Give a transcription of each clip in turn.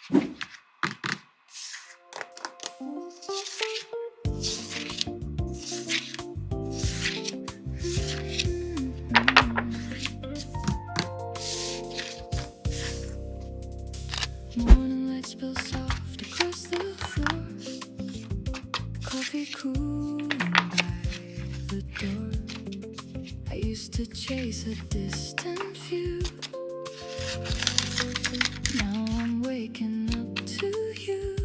Morning light spill soft across the floor. Coffee cooling by the door. I used to chase a distant view. Now I'm waking up to you.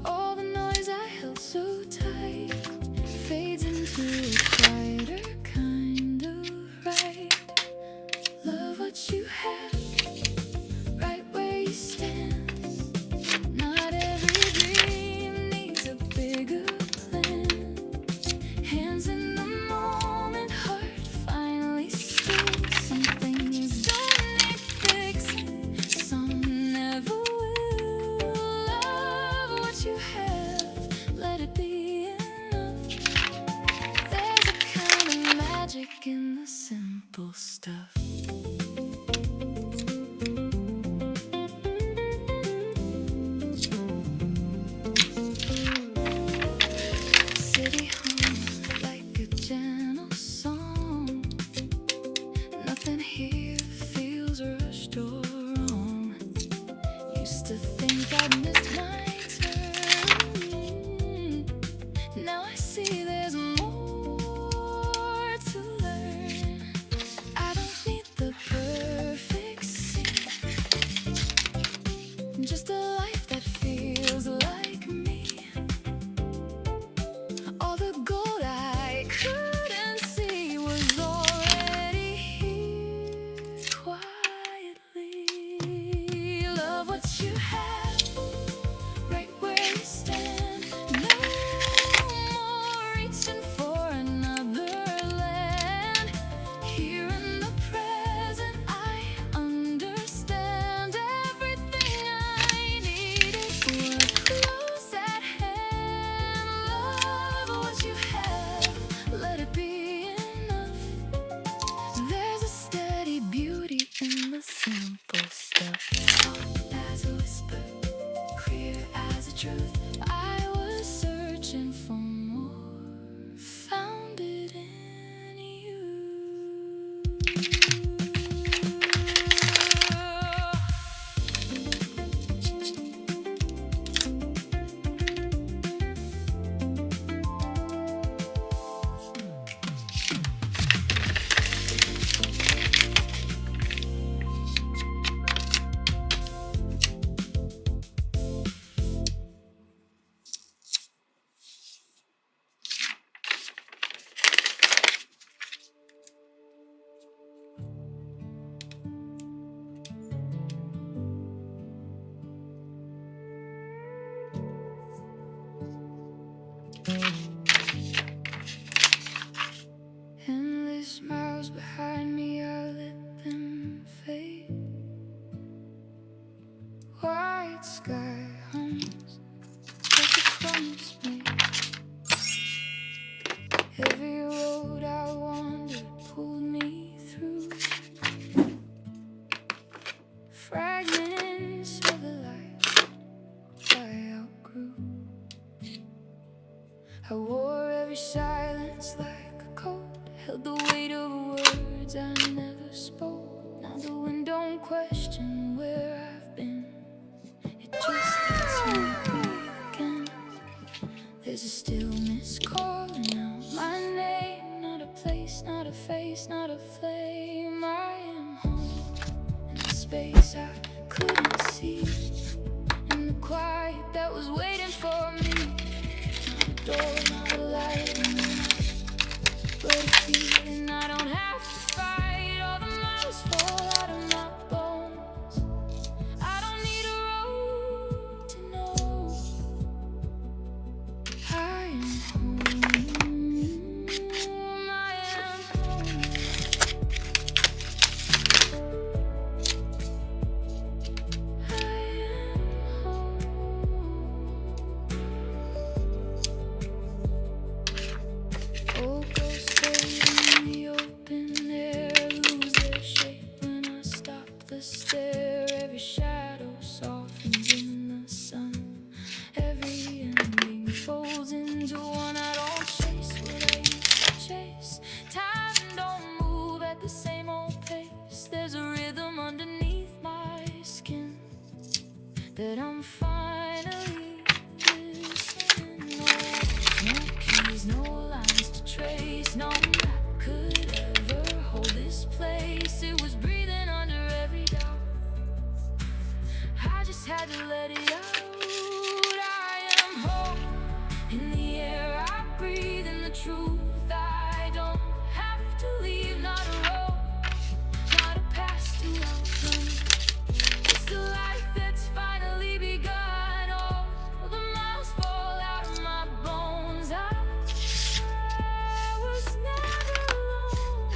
All the noise I held so tight fades into a quieter kind of right. Love what you have. In the simple stuff. City hum like a gentle song. Nothing here feels rushed or wrong. Used to think I'd missed my turn. Now I see there's more. Just a life that feels like me. All the gold I couldn't see was already here quietly. Love what you have, right where you stand. No more reaching for another land. Here in the present, I understand everything I needed close at hand. Love what you have, let it be enough. There's a steady beauty in the simple stuff. Soft as a whisper, clear as a truth. I was searching for more, found it in you. Endless miles behind me, I let them fade. White sky hums like a promise made. Every road I wandered pulled me through. Fragments of a life I outgrew. I wore every silence like a coat, held the weight of words I never spoke. Now the wind don't question where I've been, it just lets me breathe again. There's a stillness calling out my name. Not a place, not a face, not a flame. I am home in a space I couldn't see, in the quiet that was waiting for me. Not a door, not a light in the night, but a feeling I don't have to fight. All the miles fall out of my bones. I don't need a road to know I am home. I am home. I am home. Old ghosts fade in the open air, lose their shape when I stop the stare. Every shadow softens in the sun. Every ending folds into one. I don't chase what I used to chase. Time don't move at the same old pace. There's a rhythm underneath my skin that I'm finally listening. No keys, no lines to trace. No map could ever hold this place. It was breathing under every doubt. I just had to let it out. I am home in the air I breathe, in the truth. I don't have to leave, not a road, not a past to outrun. It's the life that's finally begun. All the miles fall out of my bones. I was never alone.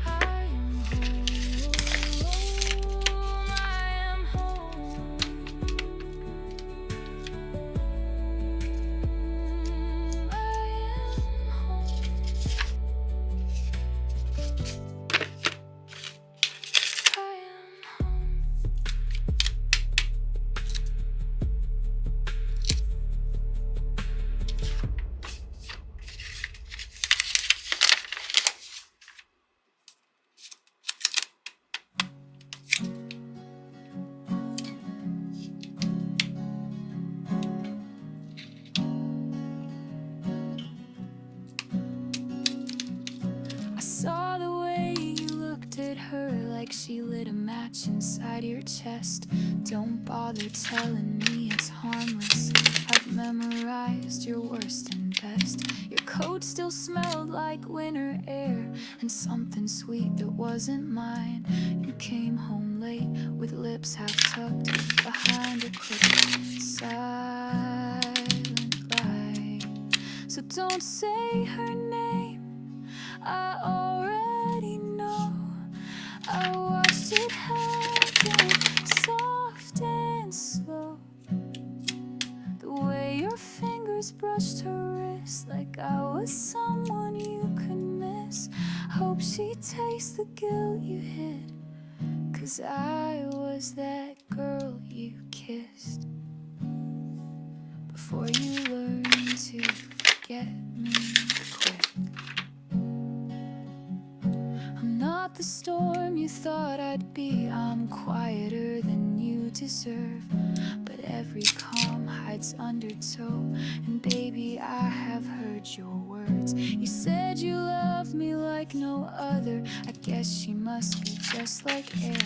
I am home. I am home. I am home. I am home. I saw the way you looked at her like she lit a match inside your chest. Don't bother telling me it's harmless. I've memorized your worst and best. Your coat still smelled like winter air and something sweet that wasn't mine. You came home late with lips half tucked behind a crooked silent lie. So don't say her name, I already know. I watched it happen, soft and slow. The way your fingers brushed her wrist, like I was someone you could miss. Hope she tastes the guilt you hid, 'cause I was that girl you kissed before you learned to forget me quick. I'm not the storm you thought I'd be. I'm quieter than you deserve, but every calm hides undertow. And baby, I have heard your words. You said you love me like no other. I guess she must be just like air,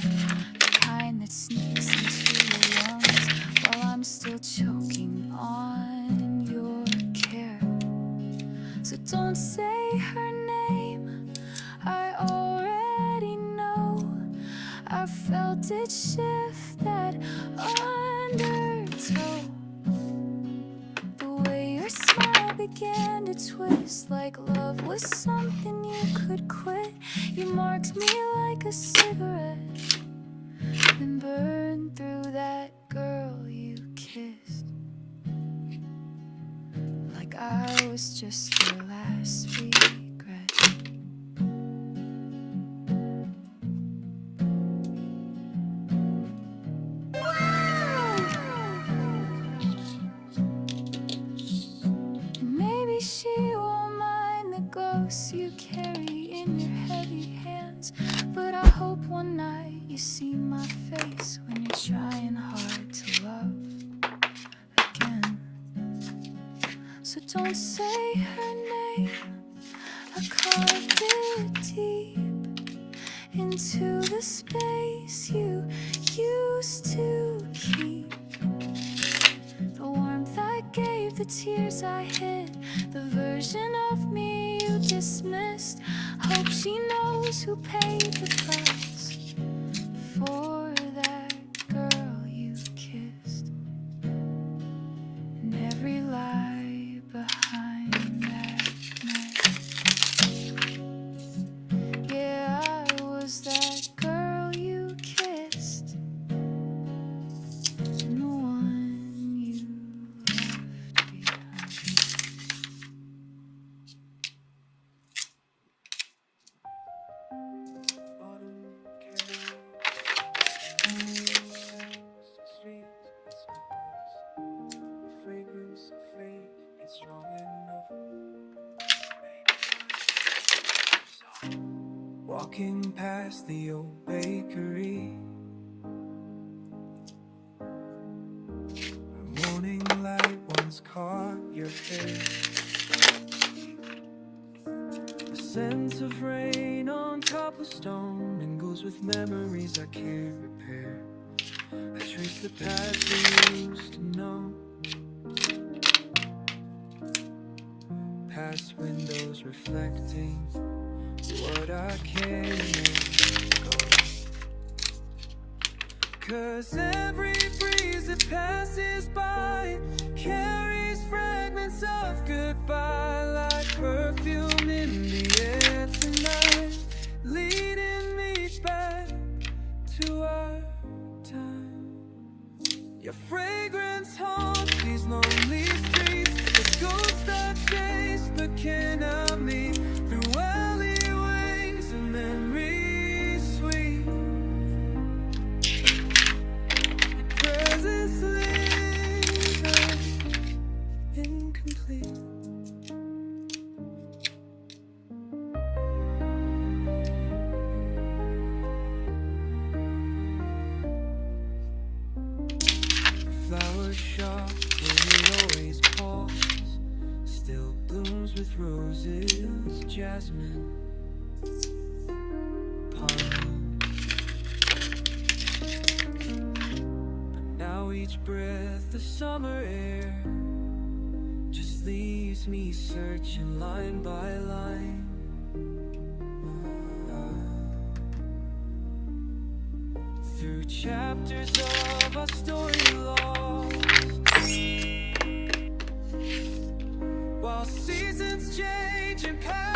the kind that sneaks into your lungs while I'm still choking on your care. So don't say her name, I already know. I felt it shift, that undertow. The way your smile began to twist, like love was something you could quit. You marked me like a cigarette, then burned through that girl you kissed, like I was just your last regret. And maybe she won't mind the ghosts you carry in your heavy hands, but I hope one night you see my face when you're trying hard to love again. So don't say her name, I carved it deep into the space you used to keep. The warmth I gave, the tears I hid, the version of me you dismissed. Hope she knows who paid the price for that girl you kissed, and every lie behind that night. Yeah, I was that girl you kissed, and the one you left behind. walking past the old bakery. The morning light once caught your hair. The scent of rain on cobblestone mingles with memories I can't repair. I trace the path we used to know, past windows reflecting what I can't let go. 'Cause every breeze that passes by carries fragments of goodbye, like perfume in the air tonight, leading me back to our time. Your fragrance haunts these lonely streets, the ghost I chase looking at me through alleyways and memories sweet. Your presence lingers incomplete. Flower shop where we'd always pause still blooms with roses, jasmine, pine. But now each breath of summer air just leaves me searching line by line. Through chapters of our story lost, while seasons change and pass.